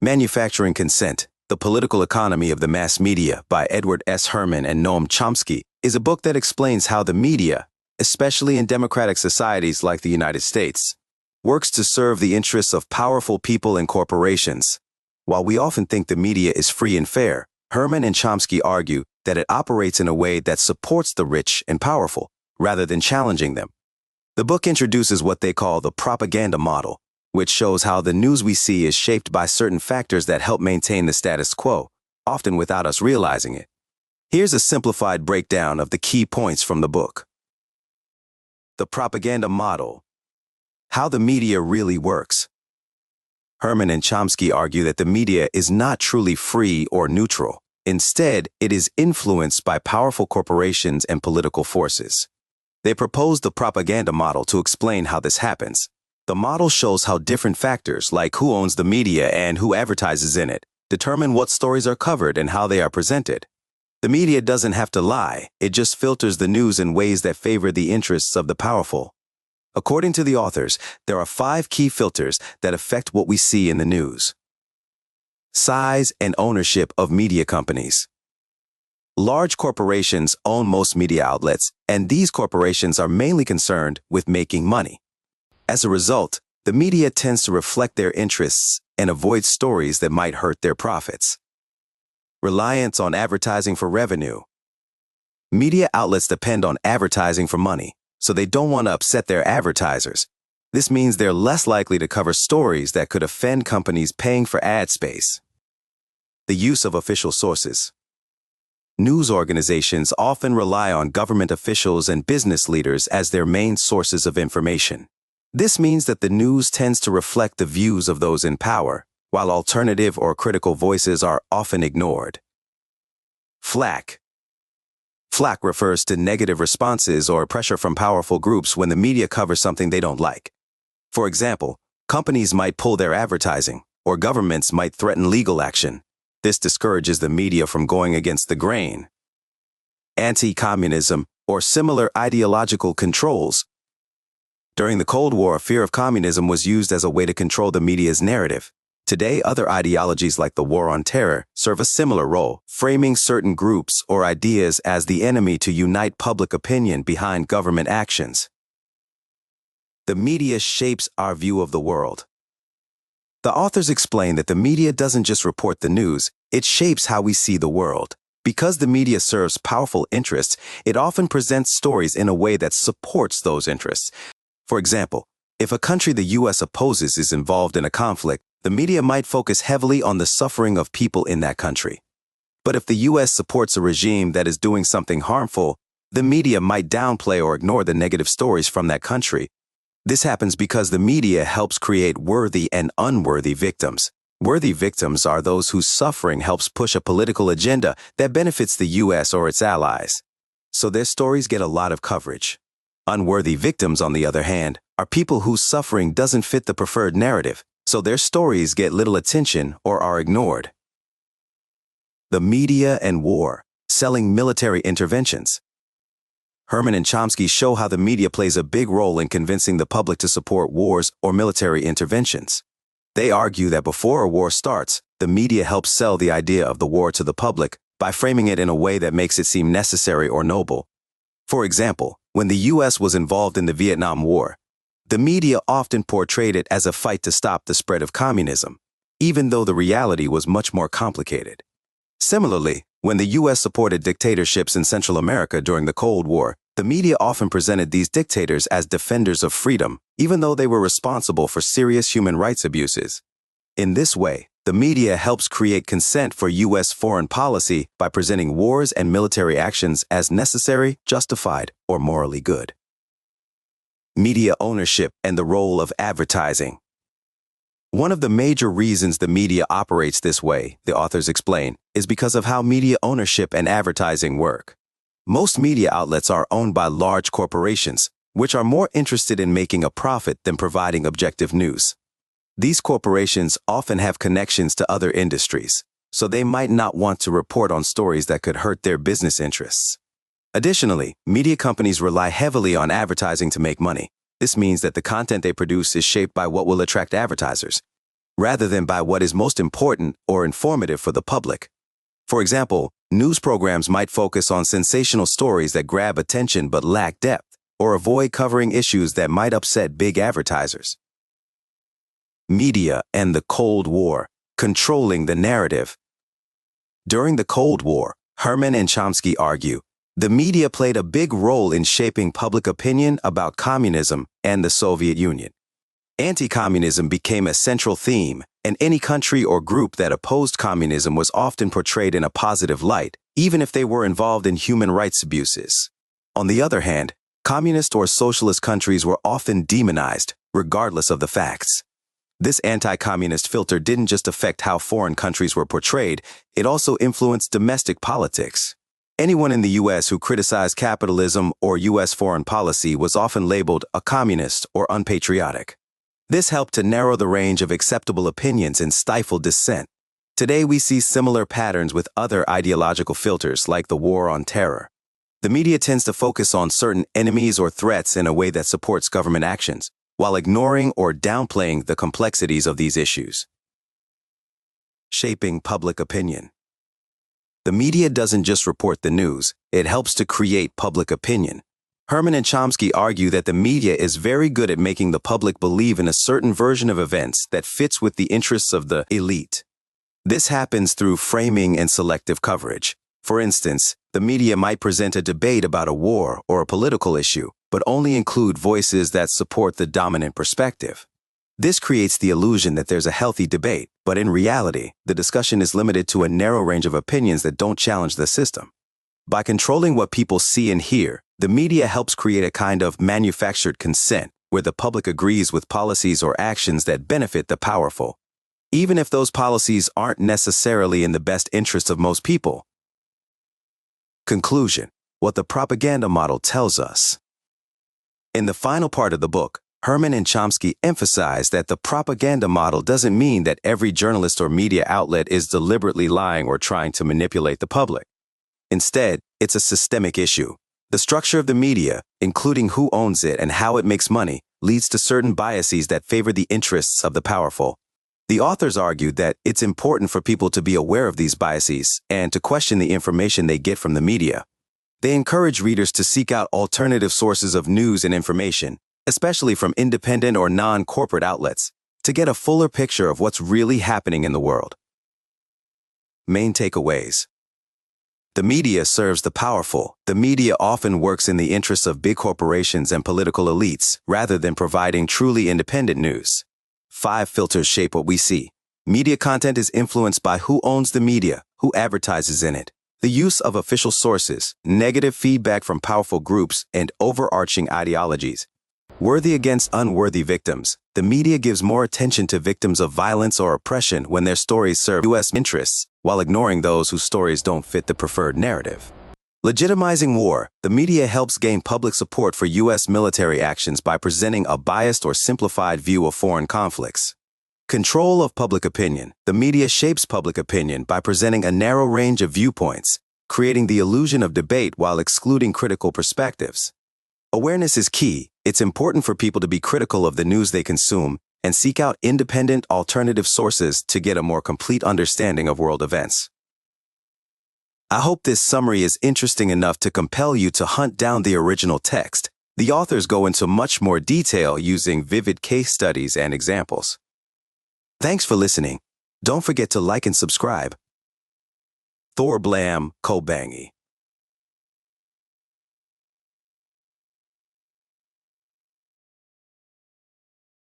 Manufacturing Consent, The Political Economy of the Mass Media by Edward S. Herman and Noam Chomsky is a book that explains how the media, especially in democratic societies like the United States, works to serve the interests of powerful people and corporations. While we often think the media is free and fair, Herman and Chomsky argue that it operates in a way that supports the rich and powerful, rather than challenging them. The book introduces what they call the propaganda model, which shows how the news we see is shaped by certain factors that help maintain the status quo, often without us realizing it. Here's a simplified breakdown of the key points from the book. The propaganda model. How the media really works. Herman and Chomsky argue that the media is not truly free or neutral. Instead, it is influenced by powerful corporations and political forces. They propose the propaganda model to explain how this happens. The model shows how different factors, like who owns the media and who advertises in it, determine what stories are covered and how they are presented. The media doesn't have to lie, it just filters the news in ways that favor the interests of the powerful. According to the authors, there are 5 key filters that affect what we see in the news. Size and ownership of media companies. Large corporations own most media outlets, and these corporations are mainly concerned with making money. As a result, the media tends to reflect their interests and avoid stories that might hurt their profits. Reliance on advertising for revenue. Media outlets depend on advertising for money, so they don't want to upset their advertisers. This means they're less likely to cover stories that could offend companies paying for ad space. The use of official sources. News organizations often rely on government officials and business leaders as their main sources of information. This means that the news tends to reflect the views of those in power, while alternative or critical voices are often ignored. Flack. Flack refers to negative responses or pressure from powerful groups when the media covers something they don't like. For example, companies might pull their advertising, or governments might threaten legal action. This discourages the media from going against the grain. Anti-communism or similar ideological controls. During the Cold War, fear of communism was used as a way to control the media's narrative. Today, other ideologies like the War on Terror serve a similar role, framing certain groups or ideas as the enemy to unite public opinion behind government actions. The media shapes our view of the world. The authors explain that the media doesn't just report the news, it shapes how we see the world. Because the media serves powerful interests, it often presents stories in a way that supports those interests. For example, if a country the U.S. opposes is involved in a conflict, the media might focus heavily on the suffering of people in that country. But if the U.S. supports a regime that is doing something harmful, the media might downplay or ignore the negative stories from that country. This happens because the media helps create worthy and unworthy victims. Worthy victims are those whose suffering helps push a political agenda that benefits the U.S. or its allies. So their stories get a lot of coverage. Unworthy victims, on the other hand, are people whose suffering doesn't fit the preferred narrative, so their stories get little attention or are ignored. The media and war, selling military interventions. Herman and Chomsky show how the media plays a big role in convincing the public to support wars or military interventions. They argue that before a war starts, the media helps sell the idea of the war to the public by framing it in a way that makes it seem necessary or noble. For example, when the U.S. was involved in the Vietnam War, the media often portrayed it as a fight to stop the spread of communism, even though the reality was much more complicated. Similarly, when the U.S. supported dictatorships in Central America during the Cold War, the media often presented these dictators as defenders of freedom, even though they were responsible for serious human rights abuses. In this way, the media helps create consent for U.S. foreign policy by presenting wars and military actions as necessary, justified, or morally good. Media ownership and the role of advertising. One of the major reasons the media operates this way, the authors explain, is because of how media ownership and advertising work. Most media outlets are owned by large corporations, which are more interested in making a profit than providing objective news. These corporations often have connections to other industries, so they might not want to report on stories that could hurt their business interests. Additionally, media companies rely heavily on advertising to make money. This means that the content they produce is shaped by what will attract advertisers. rather than by what is most important or informative for the public. For example, news programs might focus on sensational stories that grab attention but lack depth, or avoid covering issues that might upset big advertisers. Media and the Cold War, controlling the narrative. During the Cold War, Herman and Chomsky argue, the media played a big role in shaping public opinion about communism and the Soviet Union. Anti-communism became a central theme, and any country or group that opposed communism was often portrayed in a positive light, even if they were involved in human rights abuses. On the other hand, communist or socialist countries were often demonized, regardless of the facts. This anti-communist filter didn't just affect how foreign countries were portrayed, it also influenced domestic politics. Anyone in the U.S. who criticized capitalism or U.S. foreign policy was often labeled a communist or unpatriotic. This helped to narrow the range of acceptable opinions and stifle dissent. Today we see similar patterns with other ideological filters like the war on terror. The media tends to focus on certain enemies or threats in a way that supports government actions, while ignoring or downplaying the complexities of these issues. Shaping public opinion. The media doesn't just report the news, it helps to create public opinion. Herman and Chomsky argue that the media is very good at making the public believe in a certain version of events that fits with the interests of the elite. This happens through framing and selective coverage. For instance, the media might present a debate about a war or a political issue, but only include voices that support the dominant perspective. This creates the illusion that there's a healthy debate, but in reality, the discussion is limited to a narrow range of opinions that don't challenge the system. By controlling what people see and hear, the media helps create a kind of manufactured consent, where the public agrees with policies or actions that benefit the powerful, even if those policies aren't necessarily in the best interest of most people. Conclusion: what the propaganda model tells us. In the final part of the book, Herman and Chomsky emphasize that the propaganda model doesn't mean that every journalist or media outlet is deliberately lying or trying to manipulate the public. Instead, it's a systemic issue. The structure of the media, including who owns it and how it makes money, leads to certain biases that favor the interests of the powerful. The authors argued that it's important for people to be aware of these biases and to question the information they get from the media. They encourage readers to seek out alternative sources of news and information, especially from independent or non-corporate outlets, to get a fuller picture of what's really happening in the world. Main takeaways. The media serves the powerful. The media often works in the interests of big corporations and political elites, rather than providing truly independent news. 5 filters shape what we see. Media content is influenced by who owns the media, who advertises in it, the use of official sources, negative feedback from powerful groups, and overarching ideologies. Worthy against unworthy victims. The media gives more attention to victims of violence or oppression when their stories serve U.S. interests, while ignoring those whose stories don't fit the preferred narrative. Legitimizing war. The media helps gain public support for U.S. military actions by presenting a biased or simplified view of foreign conflicts. Control of public opinion. The media shapes public opinion by presenting a narrow range of viewpoints, creating the illusion of debate while excluding critical perspectives. Awareness is key. It's important for people to be critical of the news they consume and seek out independent, alternative sources to get a more complete understanding of world events. I hope this summary is interesting enough to compel you to hunt down the original text. The authors go into much more detail using vivid case studies and examples. Thanks for listening. Don't forget to like and subscribe. Thor Blam Kobangi.